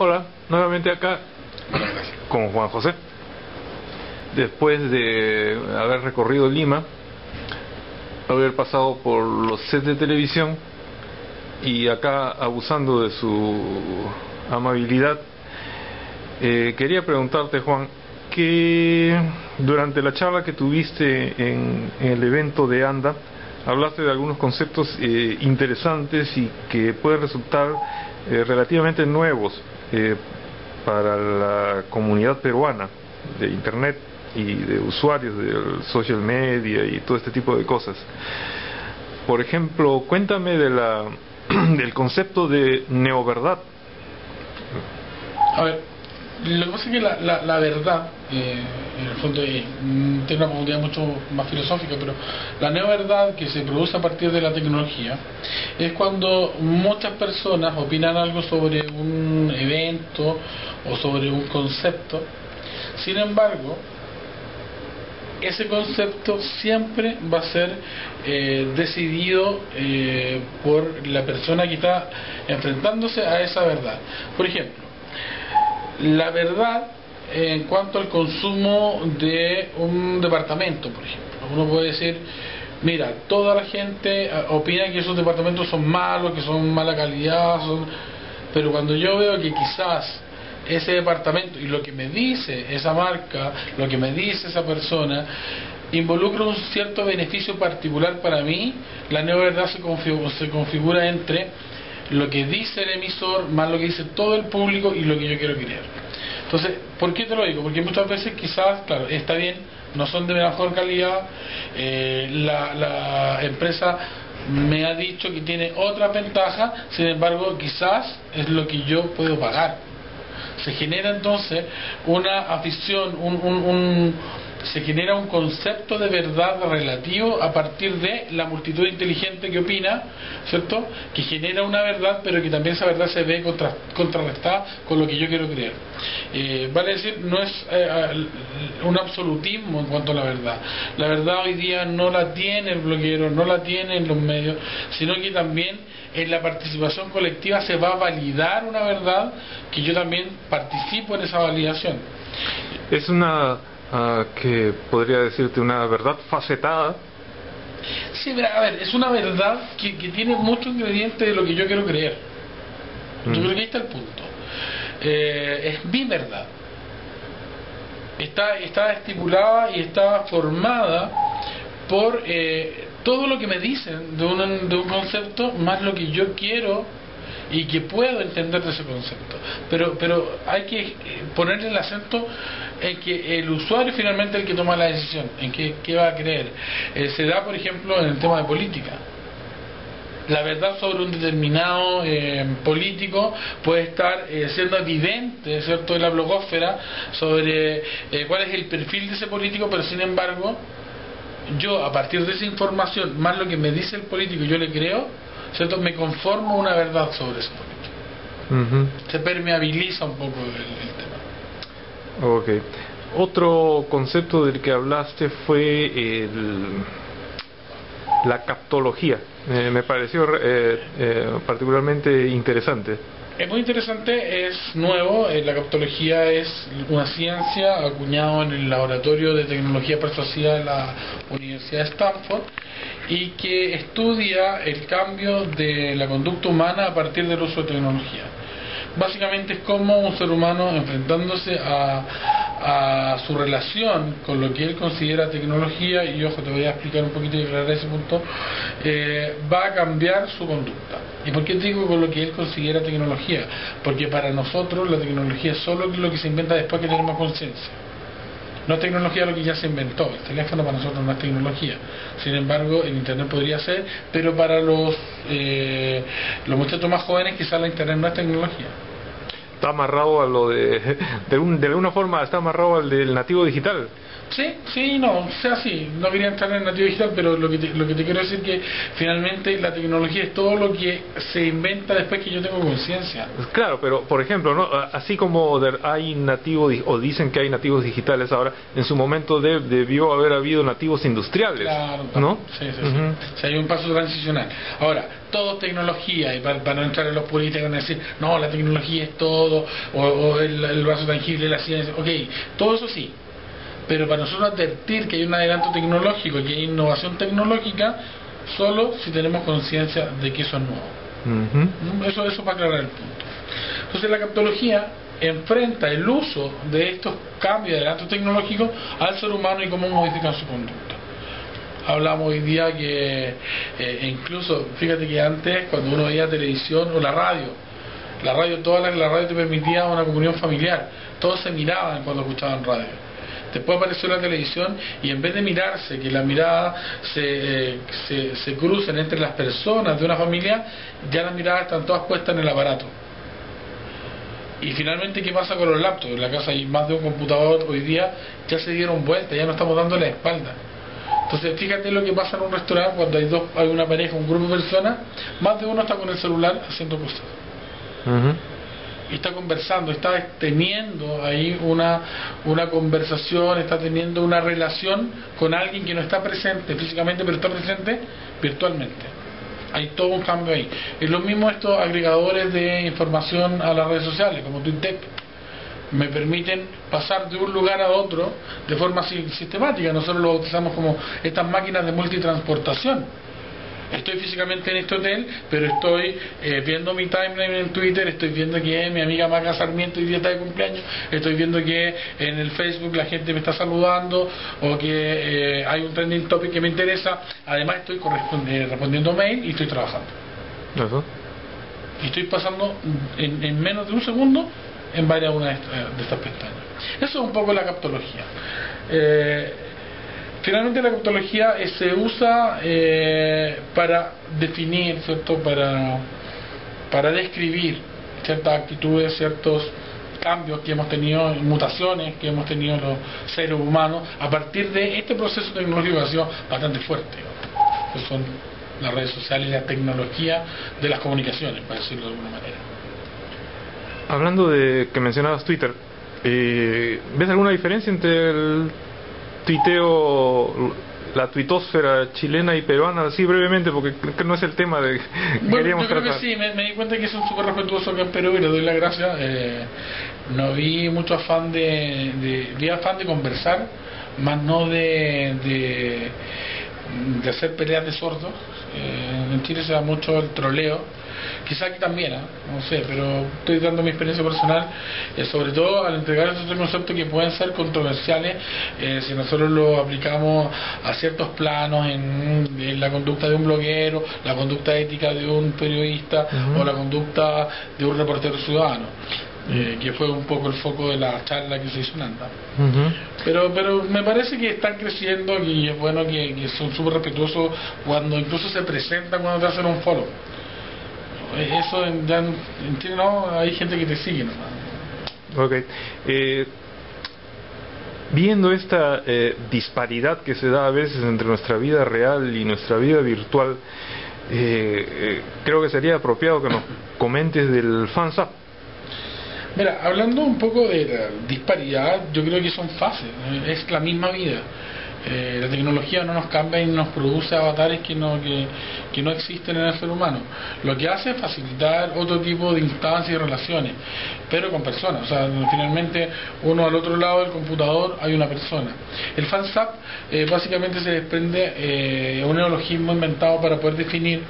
Hola, nuevamente acá con Juan José. Después de haber recorrido Lima, haber pasado por los sets de televisión y acá abusando de su amabilidad, quería preguntarte, Juan, que durante la charla que tuviste en el evento de ANDA, hablaste de algunos conceptos interesantes y que pueden resultar relativamente nuevos para la comunidad peruana de Internet y de usuarios del social media y todo este tipo de cosas. Por ejemplo, cuéntame del concepto de neoverdad. A ver, lo que pasa es que la verdad, en el fondo, tiene una profundidad mucho más filosófica, pero la neoverdad que se produce a partir de la tecnología es cuando muchas personas opinan algo sobre un evento o sobre un concepto. Sin embargo, ese concepto siempre va a ser decidido por la persona que está enfrentándose a esa verdad. Por ejemplo, la verdad en cuanto al consumo de un departamento, por ejemplo, uno puede decir, mira, toda la gente opina que esos departamentos son malos, que son mala calidad, pero cuando yo veo que quizás ese departamento y lo que me dice esa marca, lo que me dice esa persona involucra un cierto beneficio particular para mí, la neoverdad se configura entre lo que dice el emisor más lo que dice todo el público y lo que yo quiero creer. Entonces, ¿por qué te lo digo? Porque muchas veces quizás, claro, está bien, no son de mejor calidad, la empresa me ha dicho que tiene otra ventaja, sin embargo quizás es lo que yo puedo pagar. Se genera entonces una afición, se genera un concepto de verdad relativo a partir de la multitud inteligente que opina, ¿cierto? Que genera una verdad, pero que también esa verdad se ve contrarrestada con lo que yo quiero creer. Vale decir, no es un absolutismo en cuanto a la verdad. La verdad hoy día no la tiene el bloguero, no la tienen los medios, sino que también en la participación colectiva se va a validar una verdad que yo también participo en esa validación. Es una que podría decirte una verdad facetada. Sí, mira, a ver, es una verdad que tiene muchos ingredientes de lo que yo quiero creer. Yo creo que ahí está el punto. Es mi verdad. Está estipulada y está formada por todo lo que me dicen de un concepto más lo que yo quiero y que puedo entender de ese concepto, pero hay que ponerle el acento en que el usuario finalmente es el que toma la decisión en qué va a creer. Se da, por ejemplo, en el tema de política. La verdad sobre un determinado político puede estar siendo evidente, ¿cierto?, en la blogósfera sobre cuál es el perfil de ese político, pero sin embargo yo, a partir de esa información más lo que me dice el político, yo le creo, ¿cierto?, me conformo una verdad sobre ese político. Se permeabiliza un poco el tema. Ok. Otro concepto del que hablaste fue la captología. Me pareció particularmente interesante. Es muy interesante, es nuevo. La captología es una ciencia acuñada en el laboratorio de tecnología persuasiva de la Universidad de Stanford y que estudia el cambio de la conducta humana a partir del uso de tecnología. Básicamente es como un ser humano, enfrentándose a su relación con lo que él considera tecnología, y ojo, te voy a explicar un poquito y aclarar ese punto, va a cambiar su conducta. ¿Y por qué digo con lo que él considera tecnología? Porque para nosotros la tecnología es solo lo que se inventa después que tenemos conciencia. No es tecnología lo que ya se inventó. El teléfono para nosotros no es tecnología. Sin embargo, el Internet podría ser, pero para los muchachos más jóvenes quizás la Internet no es tecnología. Está amarrado a lo de alguna forma está amarrado al del nativo digital. Sí, no, o sea, sí, no quería entrar en el nativo digital, pero lo que te quiero decir es que finalmente la tecnología es todo lo que se inventa después que yo tengo conciencia. Claro, pero por ejemplo, ¿no?, así como hay nativos, o dicen que hay nativos digitales ahora, en su momento debió haber habido nativos industriales. Claro, ¿no? Sí. O sea, hay un paso transicional. Ahora, todo es tecnología, y para no entrar en los políticos van a decir, no, la tecnología es todo, o el brazo tangible, la ciencia, ok, todo eso sí, pero para nosotros advertir que hay un adelanto tecnológico, que hay innovación tecnológica, solo si tenemos conciencia de que eso es nuevo. Eso para aclarar el punto. Entonces la captología enfrenta el uso de estos cambios de adelanto tecnológico al ser humano y cómo modifican su conducta. Hablamos hoy día que incluso, fíjate que antes cuando uno veía televisión o la radio te permitía una comunión familiar, todos se miraban cuando escuchaban radio. Después apareció la televisión y en vez de mirarse, que la mirada se crucen entre las personas de una familia, ya las miradas están todas puestas en el aparato. Y finalmente, ¿qué pasa con los laptops? En la casa hay más de un computador hoy día, ya se dieron vuelta, ya no estamos dando la espalda. Entonces fíjate lo que pasa en un restaurante cuando hay una pareja, un grupo de personas, más de uno está con el celular haciendo cosas. Y está conversando, está teniendo ahí una conversación, está teniendo una relación con alguien que no está presente físicamente, pero está presente virtualmente. Hay todo un cambio ahí. Es lo mismo estos agregadores de información a las redes sociales, como TweetDeck. Me permiten pasar de un lugar a otro de forma sistemática. Nosotros lo utilizamos como estas máquinas de multitransportación. Estoy físicamente en este hotel, pero estoy viendo mi timeline en Twitter, estoy viendo que mi amiga Maca Sarmiento hoy día está de cumpleaños, estoy viendo que en el Facebook la gente me está saludando, o que hay un trending topic que me interesa. Además estoy respondiendo mail y estoy trabajando. Y estoy pasando en menos de un segundo en varias de estas pestañas. Eso es un poco la captología. Finalmente la captología se usa para definir, ¿cierto? Para describir ciertas actitudes, ciertos cambios que hemos tenido, mutaciones que hemos tenido los seres humanos a partir de este proceso tecnológico que ha sido bastante fuerte, que son las redes sociales y la tecnología de las comunicaciones, para decirlo de alguna manera. Hablando de que mencionabas Twitter, ¿ves alguna diferencia entre el tuiteo, la tuitósfera chilena y peruana, así brevemente, porque creo que no es el tema de que queríamos yo creo tratar? Que sí, me di cuenta que son súper respetuosos acá en Perú y les doy las gracias. No vi mucho afán vi afán de conversar, más no de hacer peleas de sordos. En Chile se da mucho el troleo. Quizá aquí también, no sé, pero estoy dando mi experiencia personal, sobre todo al entregar estos conceptos que pueden ser controversiales si nosotros lo aplicamos a ciertos planos en la conducta de un bloguero, la conducta ética de un periodista o la conducta de un reportero ciudadano. Que fue un poco el foco de la charla que se hizo en ANDA. Pero me parece que están creciendo y es bueno que son súper respetuosos cuando incluso se presentan, cuando te hacen un follow. Eso en Chile no, hay gente que te sigue nomás. Ok. Viendo esta disparidad que se da a veces entre nuestra vida real y nuestra vida virtual, creo que sería apropiado que nos comentes del FANSAP. Mira, hablando un poco de la disparidad, yo creo que son fases, es la misma vida. La tecnología no nos cambia y nos produce avatares que no existen en el ser humano. Lo que hace es facilitar otro tipo de instancias y relaciones, pero con personas. O sea, finalmente uno al otro lado del computador hay una persona. El FANSAP básicamente se desprende un neologismo inventado para poder definir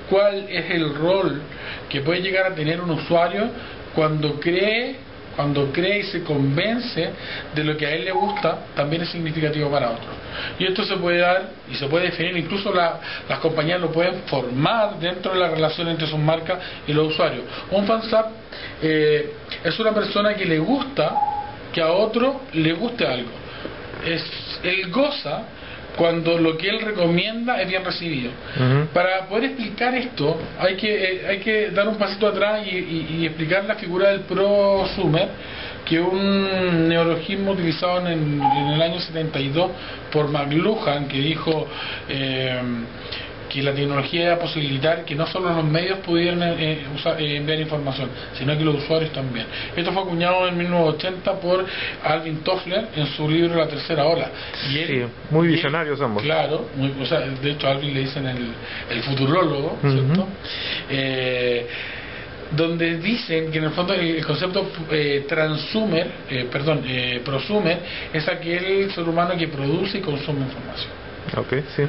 cuál es el rol que puede llegar a tener un usuario cuando cree y se convence de lo que a él le gusta, también es significativo para otros. Y esto se puede dar y se puede definir, incluso las compañías lo pueden formar dentro de la relación entre sus marcas y los usuarios. Un fansub es una persona que le gusta que a otro le guste algo. Él goza cuando lo que él recomienda es bien recibido. Para poder explicar esto hay que dar un pasito atrás y explicar la figura del prosumer, que es un neologismo utilizado en el año 72 por McLuhan, que dijo que la tecnología iba a posibilitar que no solo los medios pudieran enviar información, sino que los usuarios también. Esto fue acuñado en 1980 por Alvin Toffler en su libro La Tercera Ola. Y él, sí, muy visionarios ambos. Claro, o sea, de hecho a Alvin le dicen el futurólogo, ¿cierto? Donde dicen que en el fondo el concepto prosumer es aquel ser humano que produce y consume información. Okay, sí.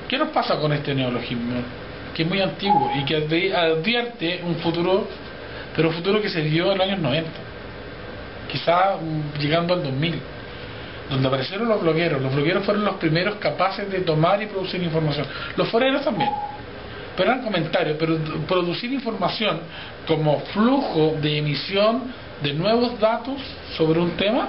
¿Qué nos pasa con este neologismo? Que es muy antiguo y que advierte un futuro, pero un futuro que se dio en los años 90, quizá llegando al 2000, donde aparecieron los blogueros. Los blogueros fueron los primeros capaces de tomar y producir información. Los foreros también, pero eran comentarios. Pero producir información como flujo de emisión de nuevos datos sobre un tema,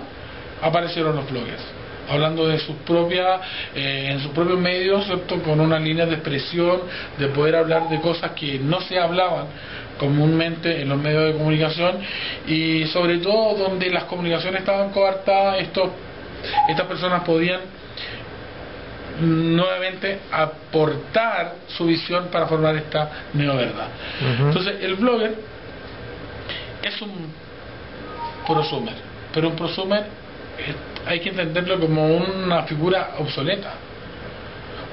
aparecieron los bloggers, hablando de sus propias, en sus propios medios, ¿cierto? Con una línea de expresión, de poder hablar de cosas que no se hablaban comúnmente en los medios de comunicación, y sobre todo donde las comunicaciones estaban coartadas, estas personas podían nuevamente aportar su visión para formar esta neoverdad. Entonces el blogger es un prosumer, pero un prosumer hay que entenderlo como una figura obsoleta,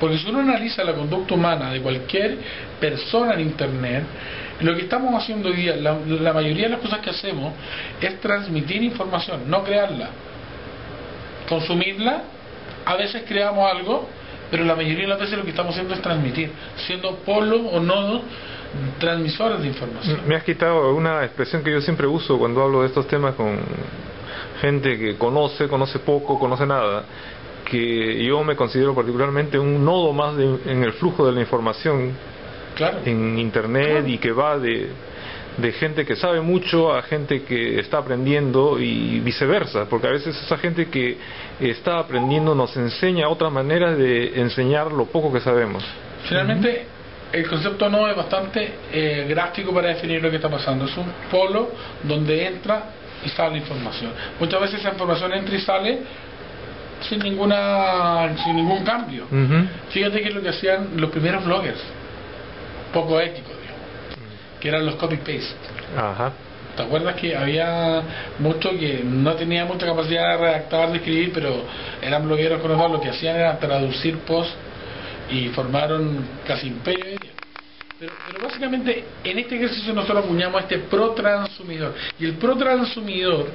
porque si uno analiza la conducta humana de cualquier persona en internet, lo que estamos haciendo hoy día, la mayoría de las cosas que hacemos es transmitir información, no crearla, consumirla. A veces creamos algo, pero la mayoría de las veces lo que estamos haciendo es transmitir, siendo polos o nodos transmisores de información. Me has quitado una expresión que yo siempre uso cuando hablo de estos temas con gente que conoce poco, conoce nada, que yo me considero particularmente un nodo más en el flujo de la información, claro, en internet, claro, y que va de gente que sabe mucho a gente que está aprendiendo y viceversa, porque a veces esa gente que está aprendiendo nos enseña otras maneras de enseñar lo poco que sabemos. Finalmente, el concepto no es bastante gráfico para definir lo que está pasando. Es un polo donde entra y sale información. Muchas veces esa información entra y sale sin ningún cambio. Fíjate que es lo que hacían los primeros bloggers, poco éticos, que eran los copy-paste. ¿Te acuerdas que había muchos que no tenían mucha capacidad de redactar, de escribir, pero eran blogueros conocidos? Lo que hacían era traducir posts y formaron casi imperio. Pero básicamente en este ejercicio nosotros acuñamos este pro-transumidor. Y el pro-transumidor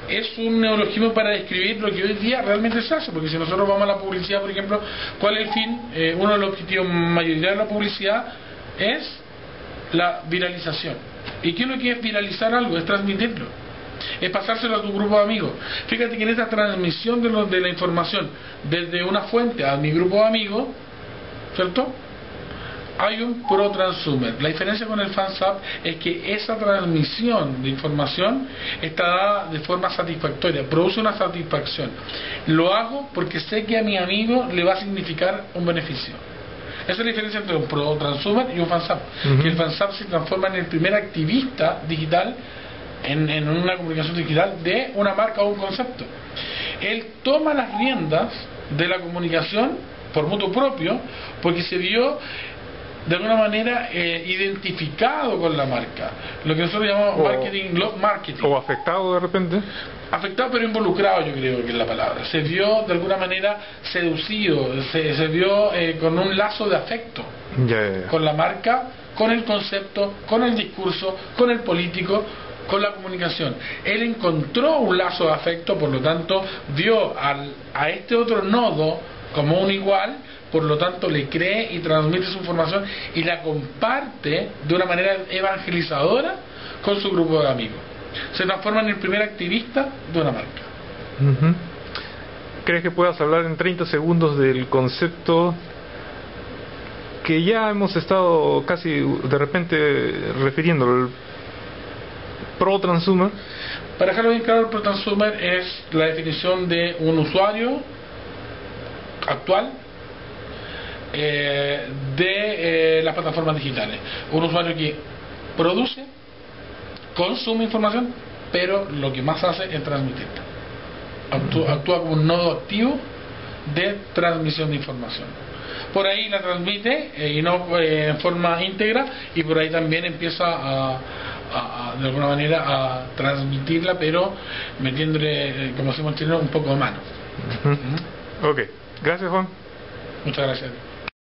es un neologismo para describir lo que hoy día realmente se hace, porque si nosotros vamos a la publicidad, por ejemplo, ¿cuál es el fin? Uno de los objetivos mayoritarios de la publicidad es la viralización. ¿Y qué es lo que es viralizar algo? Es transmitirlo, es pasárselo a tu grupo de amigos. Fíjate que en esta transmisión de la información desde una fuente a mi grupo de amigos, ¿cierto?, hay un pro-transumer. La diferencia con el fansub es que esa transmisión de información está dada de forma satisfactoria, produce una satisfacción. Lo hago porque sé que a mi amigo le va a significar un beneficio. Esa es la diferencia entre un pro-transumer y un fansub. Que el fansub se transforma en el primer activista digital en una comunicación digital de una marca o un concepto. Él toma las riendas de la comunicación por mutuo propio, porque se vio de alguna manera identificado con la marca, lo que nosotros llamamos marketing, love marketing. O afectado de repente. Afectado pero involucrado, yo creo que es la palabra. Se vio de alguna manera seducido, se vio con un lazo de afecto con la marca, con el concepto, con el discurso, con el político, con la comunicación. Él encontró un lazo de afecto, por lo tanto vio a este otro nodo como un igual, por lo tanto le cree y transmite su información y la comparte de una manera evangelizadora con su grupo de amigos. Se transforma en el primer activista de una marca. ¿Crees que puedas hablar en 30 segundos del concepto que ya hemos estado casi de repente refiriendo, el pro-transumer? Para dejarlo bien claro, el pro-transumer es la definición de un usuario actual de las plataformas digitales. Un usuario que produce, consume información, pero lo que más hace es transmitirla. Actúa como un nodo activo de transmisión de información. por ahí la transmite y no en forma íntegra, y por ahí también empieza de alguna manera a transmitirla, pero metiéndole, como decimos en chileno, un poco de mano. Ok, gracias Juan. Muchas gracias.